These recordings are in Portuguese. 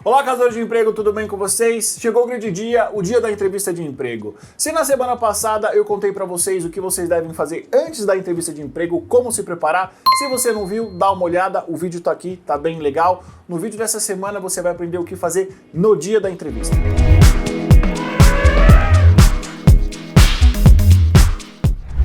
Olá, caçadores de emprego, tudo bem com vocês? Chegou o grande dia, o dia da entrevista de emprego. Se na semana passada eu contei pra vocês o que vocês devem fazer antes da entrevista de emprego, como se preparar, se você não viu, dá uma olhada, o vídeo tá aqui, tá bem legal. No vídeo dessa semana você vai aprender o que fazer no dia da entrevista.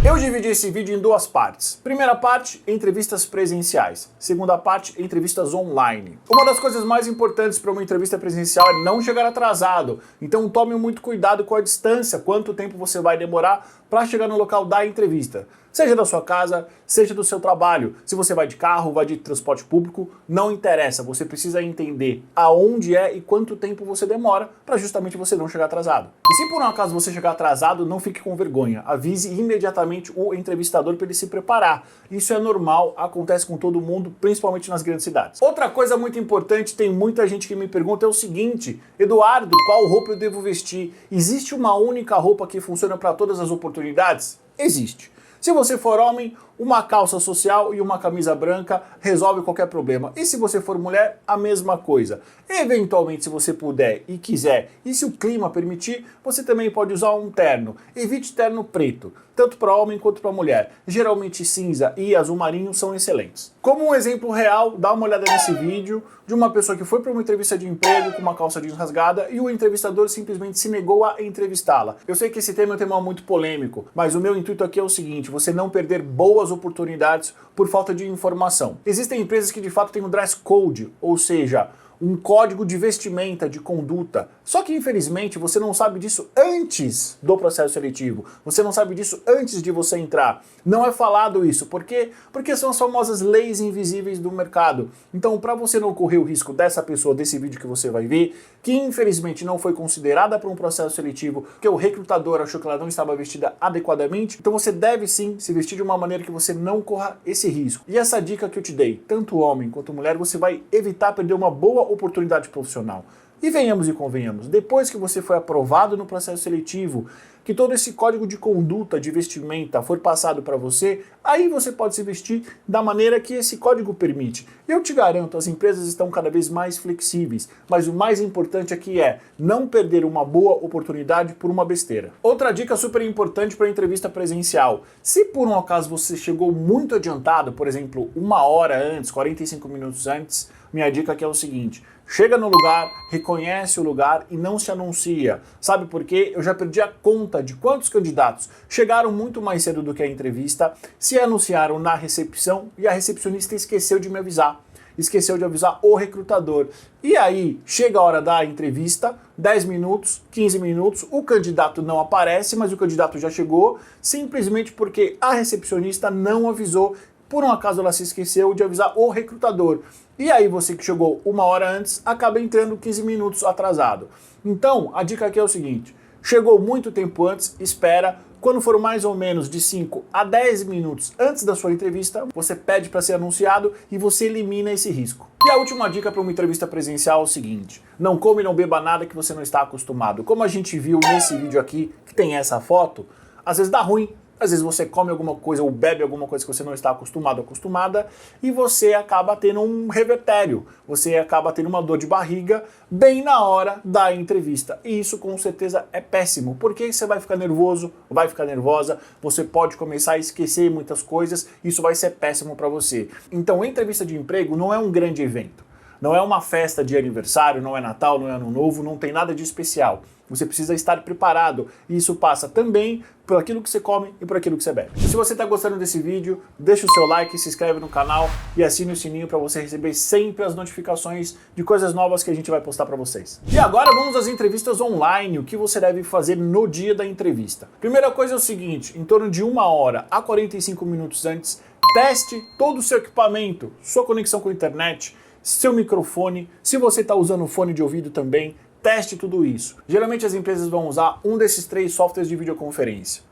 Eu dividi esse vídeo em duas partes. Primeira parte, entrevistas presenciais. Segunda parte, entrevistas online. Uma das coisas mais importantes para uma entrevista presencial é não chegar atrasado. Então tome muito cuidado com a distância, quanto tempo você vai demorar para chegar no local da entrevista. Seja da sua casa, seja do seu trabalho. Se você vai de carro, vai de transporte público, não interessa. Você precisa entender aonde é e quanto tempo você demora para justamente você não chegar atrasado. E se por um acaso você chegar atrasado, não fique com vergonha. Avise imediatamente o entrevistador para ele se preparar. Isso é normal, acontece com todo mundo, principalmente nas grandes cidades. Outra coisa muito importante, tem muita gente que me pergunta, é o seguinte: Eduardo, qual roupa eu devo vestir? Existe uma única roupa que funciona para todas as oportunidades? Existe. Se você for homem, uma calça social e uma camisa branca resolve qualquer problema. E se você for mulher, a mesma coisa. Eventualmente, se você puder e quiser, e se o clima permitir, você também pode usar um terno. Evite terno preto, tanto para homem quanto para mulher. Geralmente cinza e azul marinho são excelentes. Como um exemplo real, dá uma olhada nesse vídeo de uma pessoa que foi para uma entrevista de emprego com uma calça jeans rasgada e o entrevistador simplesmente se negou a entrevistá-la. Eu sei que esse tema é um tema muito polêmico, mas o meu intuito aqui é o seguinte: você não perder boas oportunidades por falta de informação. Existem empresas que de fato têm um dress code, ou seja, um código de vestimenta, de conduta. Só que infelizmente você não sabe disso antes do processo seletivo. Você não sabe disso antes de você entrar. Não é falado isso. Por quê? Porque são as famosas leis invisíveis do mercado. Então, para você não correr o risco dessa pessoa, desse vídeo que você vai ver, que infelizmente não foi considerada para um processo seletivo, porque o recrutador achou que ela não estava vestida adequadamente, então você deve sim se vestir de uma maneira que você não corra esse risco. E essa dica que eu te dei, tanto homem quanto mulher, você vai evitar perder uma boa oportunidade profissional. E venhamos e convenhamos, depois que você foi aprovado no processo seletivo, que todo esse código de conduta, de vestimenta for passado para você, aí você pode se vestir da maneira que esse código permite. Eu te garanto, as empresas estão cada vez mais flexíveis, mas o mais importante aqui é não perder uma boa oportunidade por uma besteira. Outra dica super importante para a entrevista presencial: se por um acaso você chegou muito adiantado, por exemplo, 1 hora antes, 45 minutos antes, minha dica aqui é o seguinte: chega no lugar, reconhece o lugar e não se anuncia. Sabe por quê? Eu já perdi a conta de quantos candidatos chegaram muito mais cedo do que a entrevista, se anunciaram na recepção e a recepcionista esqueceu de me avisar. Esqueceu de avisar o recrutador. E aí, chega a hora da entrevista, 10 minutos, 15 minutos, o candidato não aparece, mas o candidato já chegou, simplesmente porque a recepcionista não avisou. Por um acaso ela se esqueceu de avisar o recrutador. E aí você que chegou 1 hora antes, acaba entrando 15 minutos atrasado. Então, a dica aqui é o seguinte: chegou muito tempo antes, espera. Quando for mais ou menos de 5 a 10 minutos antes da sua entrevista, você pede para ser anunciado e você elimina esse risco. E a última dica para uma entrevista presencial é o seguinte: não come e não beba nada que você não está acostumado. Como a gente viu nesse vídeo aqui, que tem essa foto, às vezes dá ruim. Às vezes você come alguma coisa ou bebe alguma coisa que você não está acostumado ou acostumada e você acaba tendo um revertério, você acaba tendo uma dor de barriga bem na hora da entrevista. E isso com certeza é péssimo, porque você vai ficar nervoso, vai ficar nervosa, você pode começar a esquecer muitas coisas, isso vai ser péssimo para você. Então, a entrevista de emprego não é um grande evento. Não é uma festa de aniversário, não é Natal, não é Ano Novo, não tem nada de especial. Você precisa estar preparado e isso passa também por aquilo que você come e por aquilo que você bebe. Se você está gostando desse vídeo, deixa o seu like, se inscreve no canal e assine o sininho para você receber sempre as notificações de coisas novas que a gente vai postar para vocês. E agora vamos às entrevistas online, o que você deve fazer no dia da entrevista. Primeira coisa é o seguinte: em torno de 1 hora a 45 minutos antes, teste todo o seu equipamento, sua conexão com a internet, seu microfone, se você está usando fone de ouvido também, teste tudo isso. Geralmente as empresas vão usar um desses 3 softwares de videoconferência: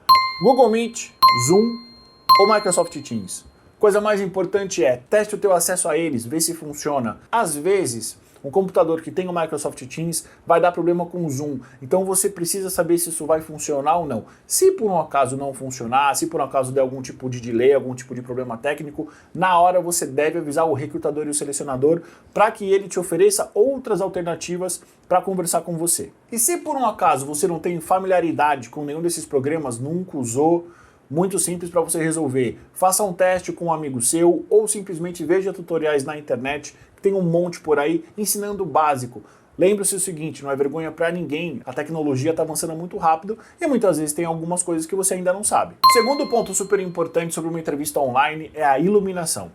Google Meet, Zoom ou Microsoft Teams. Coisa mais importante é, teste o teu acesso a eles, vê se funciona. Às vezes, Um computador que tem o Microsoft Teams vai dar problema com o Zoom. Então você precisa saber se isso vai funcionar ou não. Se por um acaso não funcionar, se por um acaso der algum tipo de delay, algum tipo de problema técnico, na hora você deve avisar o recrutador e o selecionador para que ele te ofereça outras alternativas para conversar com você. E se por um acaso você não tem familiaridade com nenhum desses programas, nunca usou, muito simples para você resolver. Faça um teste com um amigo seu ou simplesmente veja tutoriais na internet, que tem um monte por aí ensinando o básico. Lembre-se o seguinte, não é vergonha para ninguém, a tecnologia está avançando muito rápido e muitas vezes tem algumas coisas que você ainda não sabe. O segundo ponto super importante sobre uma entrevista online é a iluminação.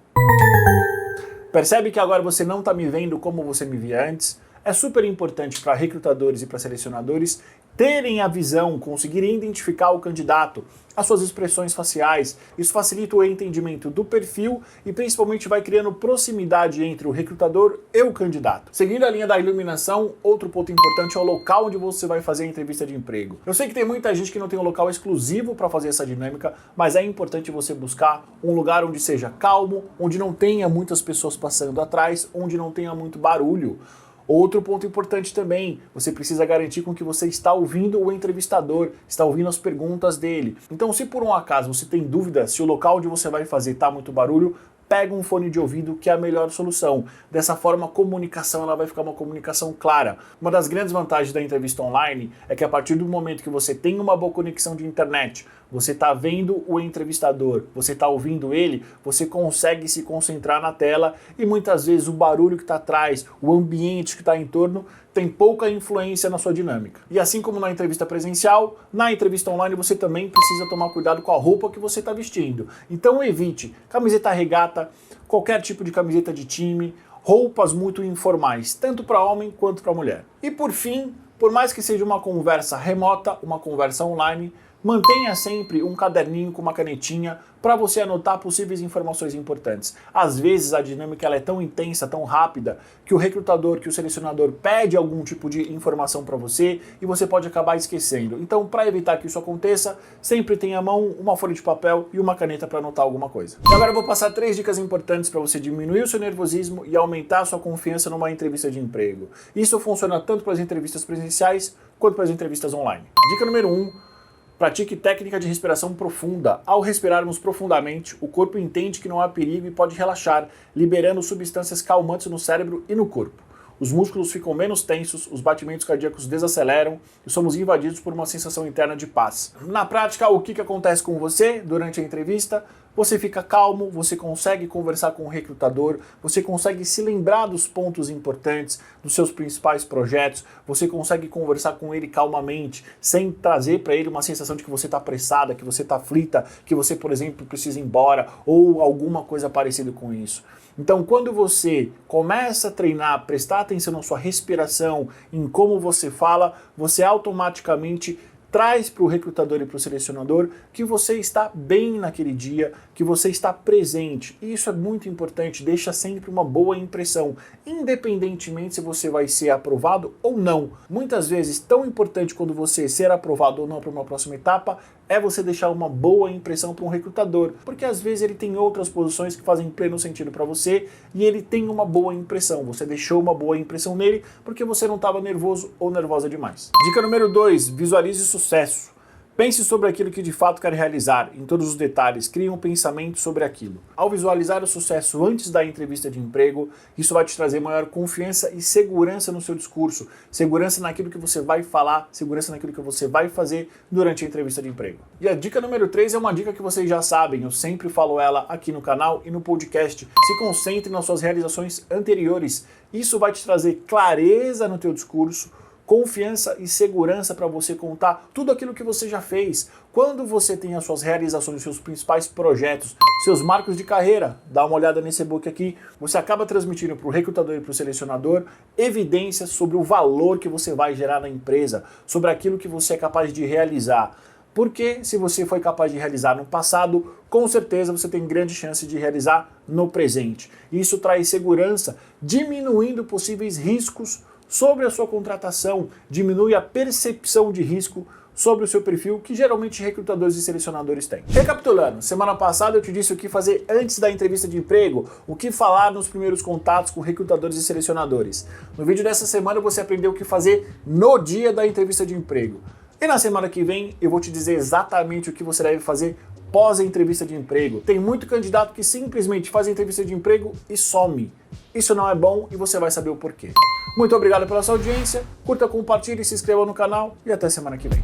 Percebe que agora você não está me vendo como você me via antes? É super importante para recrutadores e para selecionadores terem a visão, conseguirem identificar o candidato, as suas expressões faciais. Isso facilita o entendimento do perfil e principalmente vai criando proximidade entre o recrutador e o candidato. Seguindo a linha da iluminação, outro ponto importante é o local onde você vai fazer a entrevista de emprego. Eu sei que tem muita gente que não tem um local exclusivo para fazer essa dinâmica, mas é importante você buscar um lugar onde seja calmo, onde não tenha muitas pessoas passando atrás, onde não tenha muito barulho. Outro ponto importante também, você precisa garantir com que você está ouvindo o entrevistador, está ouvindo as perguntas dele. Então, se por um acaso você tem dúvida se o local onde você vai fazer está muito barulho, pega um fone de ouvido que é a melhor solução. Dessa forma, a comunicação ela vai ficar uma comunicação clara. Uma das grandes vantagens da entrevista online é que a partir do momento que você tem uma boa conexão de internet, você está vendo o entrevistador, você está ouvindo ele, você consegue se concentrar na tela e muitas vezes o barulho que está atrás, o ambiente que está em torno, tem pouca influência na sua dinâmica. E assim como na entrevista presencial, na entrevista online você também precisa tomar cuidado com a roupa que você está vestindo. Então evite camiseta regata, qualquer tipo de camiseta de time, roupas muito informais, tanto para homem quanto para mulher. E por fim, por mais que seja uma conversa remota, uma conversa online, mantenha sempre um caderninho com uma canetinha para você anotar possíveis informações importantes. Às vezes a dinâmica ela é tão intensa, tão rápida, que o recrutador, que o selecionador pede algum tipo de informação para você e você pode acabar esquecendo. Então, para evitar que isso aconteça, sempre tenha à mão uma folha de papel e uma caneta para anotar alguma coisa. E agora eu vou passar 3 dicas importantes para você diminuir o seu nervosismo e aumentar a sua confiança numa entrevista de emprego. Isso funciona tanto para as entrevistas presenciais quanto para as entrevistas online. Dica número 1. Pratique técnica de respiração profunda. Ao respirarmos profundamente, o corpo entende que não há perigo e pode relaxar, liberando substâncias calmantes no cérebro e no corpo. Os músculos ficam menos tensos, os batimentos cardíacos desaceleram e somos invadidos por uma sensação interna de paz. Na prática, o que acontece com você durante a entrevista? Você fica calmo, você consegue conversar com o recrutador, você consegue se lembrar dos pontos importantes, dos seus principais projetos, você consegue conversar com ele calmamente, sem trazer para ele uma sensação de que você está apressada, que você está aflita, que você, por exemplo, precisa ir embora ou alguma coisa parecida com isso. Então, quando você começa a treinar, prestar atenção na sua respiração, em como você fala, você automaticamente traz para o recrutador e para o selecionador que você está bem naquele dia, que você está presente. E isso é muito importante, deixa sempre uma boa impressão, independentemente se você vai ser aprovado ou não. Muitas vezes, tão importante quando você ser aprovado ou não para uma próxima etapa, é você deixar uma boa impressão para um recrutador, porque às vezes ele tem outras posições que fazem pleno sentido para você e ele tem uma boa impressão. Você deixou uma boa impressão nele porque você não estava nervoso ou nervosa demais. Dica número 2, visualize sucesso. Pense sobre aquilo que de fato quer realizar, em todos os detalhes, crie um pensamento sobre aquilo. Ao visualizar o sucesso antes da entrevista de emprego, isso vai te trazer maior confiança e segurança no seu discurso, segurança naquilo que você vai falar, segurança naquilo que você vai fazer durante a entrevista de emprego. E a dica número 3 é uma dica que vocês já sabem, eu sempre falo ela aqui no canal e no podcast. Se concentre nas suas realizações anteriores, isso vai te trazer clareza no teu discurso, confiança e segurança para você contar tudo aquilo que você já fez. Quando você tem as suas realizações, seus principais projetos, seus marcos de carreira, dá uma olhada nesse e-book aqui, você acaba transmitindo para o recrutador e para o selecionador evidências sobre o valor que você vai gerar na empresa, sobre aquilo que você é capaz de realizar. Porque se você foi capaz de realizar no passado, com certeza você tem grande chance de realizar no presente. Isso traz segurança, diminuindo possíveis riscos sobre a sua contratação, diminui a percepção de risco sobre o seu perfil que geralmente recrutadores e selecionadores têm. Recapitulando, semana passada eu te disse o que fazer antes da entrevista de emprego, o que falar nos primeiros contatos com recrutadores e selecionadores. No vídeo dessa semana você aprendeu o que fazer no dia da entrevista de emprego. E na semana que vem eu vou te dizer exatamente o que você deve fazer pós a entrevista de emprego. Tem muito candidato que simplesmente faz a entrevista de emprego e some. Isso não é bom e você vai saber o porquê. Muito obrigado pela sua audiência, curta, compartilhe, se inscreva no canal e até semana que vem.